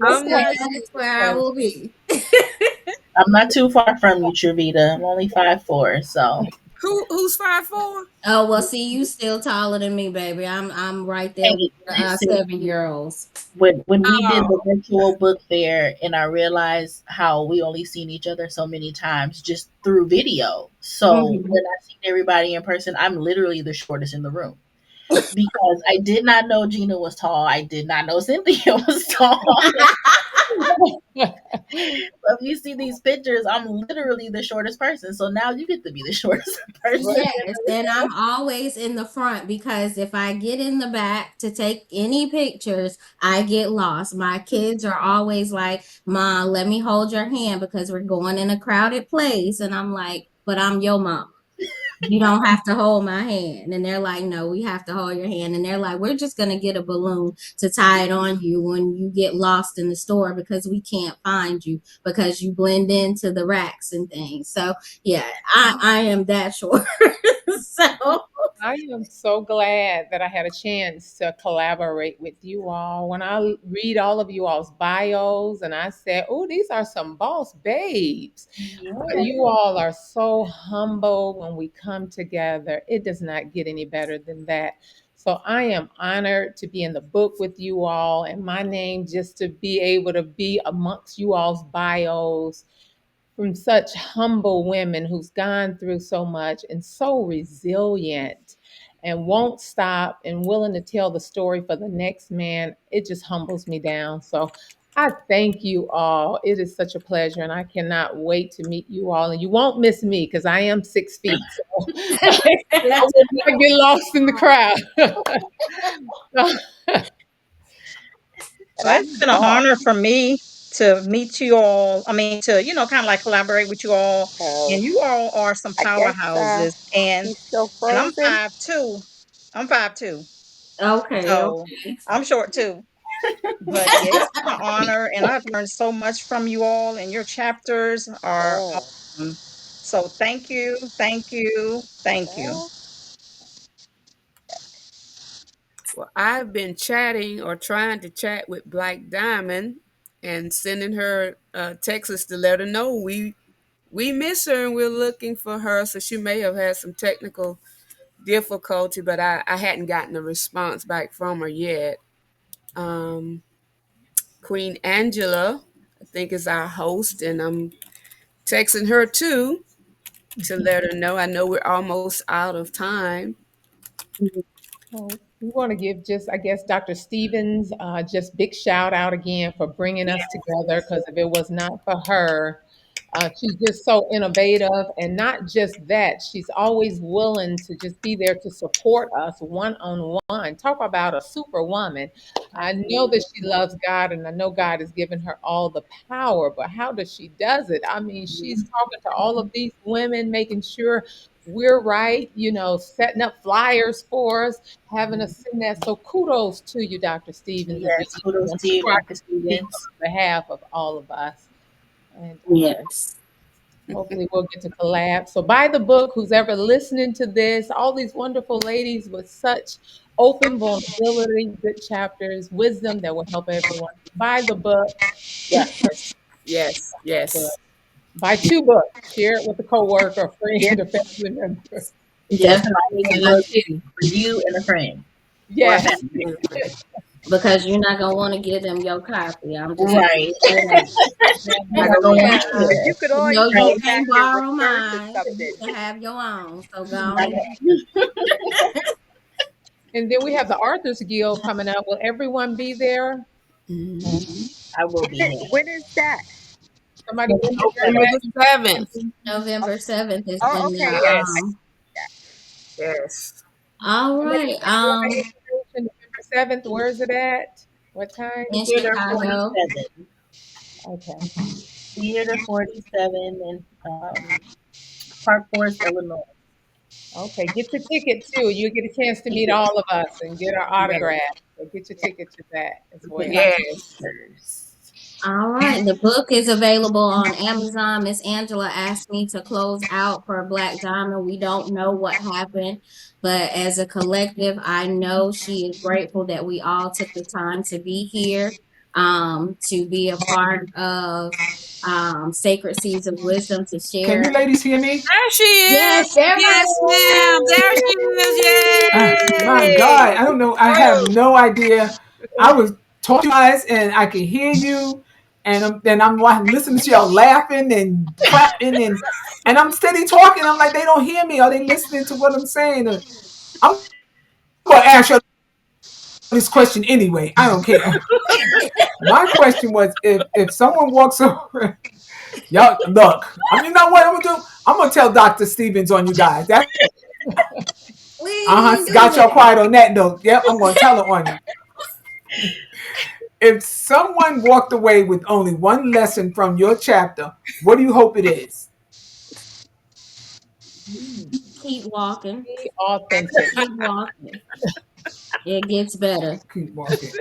I'm right. not that is where I will be. I'm not too far from you, Truvita. I'm only 5'4", so who's 5'4"? Oh well, see, you still taller than me, baby. I'm right there with hey, the listen. 7-year-olds. When we did Oh, the virtual book fair, and I realized how we only seen each other so many times just through video. So Mhm. when I seen everybody in person, I'm literally the shortest in the room because I did not know Gina was tall. I did not know Cynthia was tall. So if you see these pictures, I'm literally the shortest person. So now you get to be the shortest person. Yes, and I'm always in the front because if I get in the back to take any pictures, I get lost. My kids are always like, "Mom, let me hold your hand because we're going in a crowded place." And I'm like, "But I'm your mom. You don't have to hold my hand." And they're like, "No, we have to hold your hand." And they're like, "We're just going to get a balloon to tie it on you when you get lost in the store because we can't find you because you blend into the racks and things." So, yeah, I am that short. So, I am so glad that I had a chance to collaborate with you all. When I read all of you all's bios and I said, oh, these are some boss babes. Yeah. You all are so humble when we come together. It does not get any better than that. So I am honored to be in the book with you all and my name just to be able to be amongst you all's bios from such humble women who's gone through so much and so resilient and won't stop and willing to tell the story for the next man. It just humbles me down. So I thank you all. It is such a pleasure, and I cannot wait to meet you all. And you won't miss me because I am 6 feet. So I will not get lost in the crowd. Well, That's it's been an all. honor for me to meet you all. I mean, to, kind of like collaborate with you all. So And you all are some I guess powerhouses. And he's still I'm frozen. 5'2". I'm 5'2", Okay, so okay. I'm short too. But yeah, it's been an honor, and I've learned so much from you all, and your chapters are Yes. awesome. So thank you, thank you, thank you. Well, Well, I've been chatting or trying to chat with Black Diamond and sending her texts to let her know we miss her and we're looking for her. So she may have had some technical difficulty, but I hadn't gotten a response back from her yet. Um, Queen Angela, I think, is our host, and I'm texting her too to let her know. I know we're almost out of time. Well, we want to give just, I guess, Dr. Stevens, just big shout out again for bringing us together. Because if it was not for her, she's just so innovative. And not just that, she's always willing to just be there to support us one on one. Talk about a superwoman. I know that she loves God, and I know God has given her all the power. But how does she does it? I mean, she's talking to all of these women, making sure we're right, setting up flyers for us, having us send that. So kudos to you, Dr. Stevens, Yes, again. kudos I'm to you, sure I Dr. can speak Stevens. on behalf of all of us. And Yes. hopefully we'll get to collab. So buy the book, who's ever listening to this, all these wonderful ladies with such open vulnerability, good chapters, wisdom that will help everyone. Buy the book. Yes, yes, Good. yes, Buy two books. Share it with a coworker, a yeah. friend, a family member. yes. Definitely the Because book for you and a friend or a Yes. family. because you're not gonna want to give them your copy. I'm just gonna Right. say that. Now, You're I not don't gonna be want to asking share But me. you it. could You always know go you Right. back can't and borrow refer to mine. You something. can have your own. So go You're not on. And then we have the Arthur's Guild coming up. Will everyone be there? Mhm. I will be there. When is that? Somebody can November share 7th. November that. the 7th. Oh, November 7th is oh, when okay. the Yes. Yes, yes. all Somebody right. can give that information. November 7th. Where is it at? What time? In Theater Chicago. 47. Okay. Theater 47 in Park Forest, Illinois. Okay. Get your ticket too. You get a chance to meet Yes. all of us and get our Yes. autograph. So get your ticket to that as We can buy well. some Yes. t-shirts. All right. The book is available on Amazon. Miss Angela asked me to close out for Black Diamond. We don't know what happened, but as a collective, I know she is grateful that we all took the time to be here, to be a part of Sacred Seeds of Wisdom to Can share. you ladies hear me? There she Yes, is. there Yes, ma'am. There she is. My Yay! God, I don't know. I have Woo! no idea. I was talking to you guys and I can hear you, and I'm listening to y'all laughing and clapping and I'm steady talking. I'm like, they don't hear me. Are they listening to what I'm saying? I'm gonna ask you this question anyway. I don't care. My question was, if someone walks over, y'all look. You know what I'm gonna do? I'm gonna tell Dr. Stevens on you guys. That we ain't even do got y'all that. quiet on that note. Yep, I'm gonna tell her on you. If someone walked away with only one lesson from your chapter, what do you hope it is? Keep walking. Be authentic. Keep walking. It gets better. Keep walking.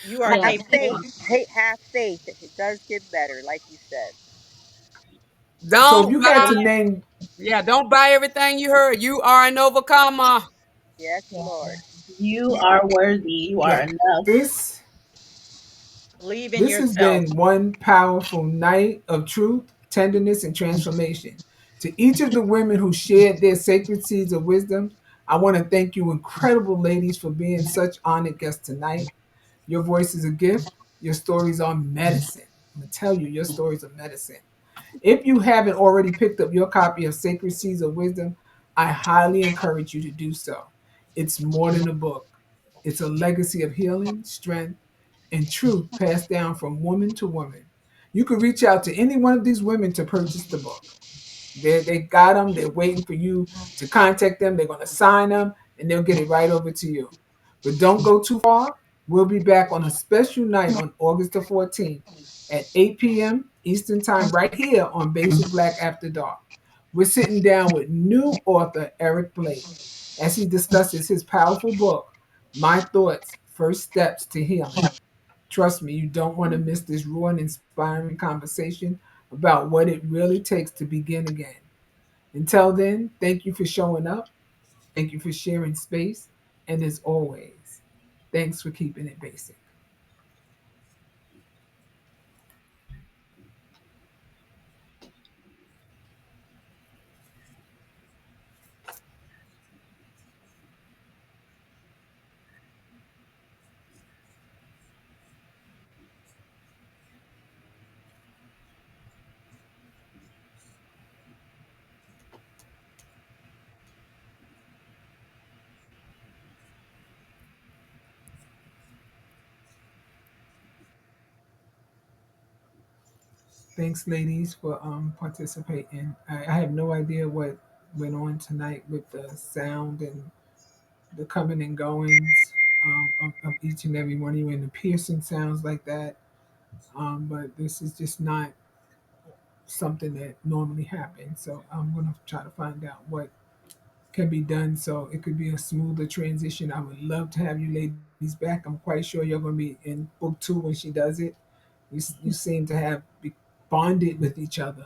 You are Yeah. Have Keep capable. faith. walking. Have faith. It does get better, like you said. So if Don't you had buy. to name, Yeah, don't buy everything you heard. You are an overcomer. Yes, Yeah. Lord. You are worthy. You are look, enough. this Believe in this has yourself. been one powerful night of truth, tenderness, and transformation. To each of the women who shared their sacred seeds of wisdom, I want to thank you, incredible ladies, for being such honored guests tonight. Your voice is a gift. Your stories are medicine. I'm gonna tell you, your stories are medicine. If you haven't already picked up your copy of Sacred Seeds of Wisdom, I highly encourage you to do so. It's more than a book, it's a legacy of healing, strength, and truth passed down from woman to woman. You could reach out to any one of these women to purchase the book. They got them, they're waiting for you to contact them. They're going to sign them, and they'll get it right over to you. But don't go too far. We'll be back on a special night on August the 14th at 8 p.m. Eastern Time, right here on Basic Black After Dark. We're sitting down with new author Eric Blake. as he discusses his powerful book, My Thoughts First Steps to Healing. Trust me, you don't want to miss this raw and inspiring conversation about what it really takes to begin again. Until then, thank you for showing up. Thank you for sharing space. And as always, thanks for keeping it basic. Thanks, ladies, for participating. I have no idea what went on tonight with the sound and the coming and goings of each and every one of you, and the piercing sounds like that. But this is just not something that normally happens. So I'm going to try to find out what can be done so it could be a smoother transition. I would love to have you ladies back. I'm quite sure you're going to be in book two when she does it. You seem to have bonded with each other.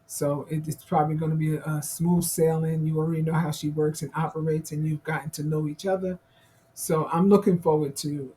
So it's probably going to be a smooth sailing. You already know how she works and operates, and you've gotten to know each other. So I'm looking forward to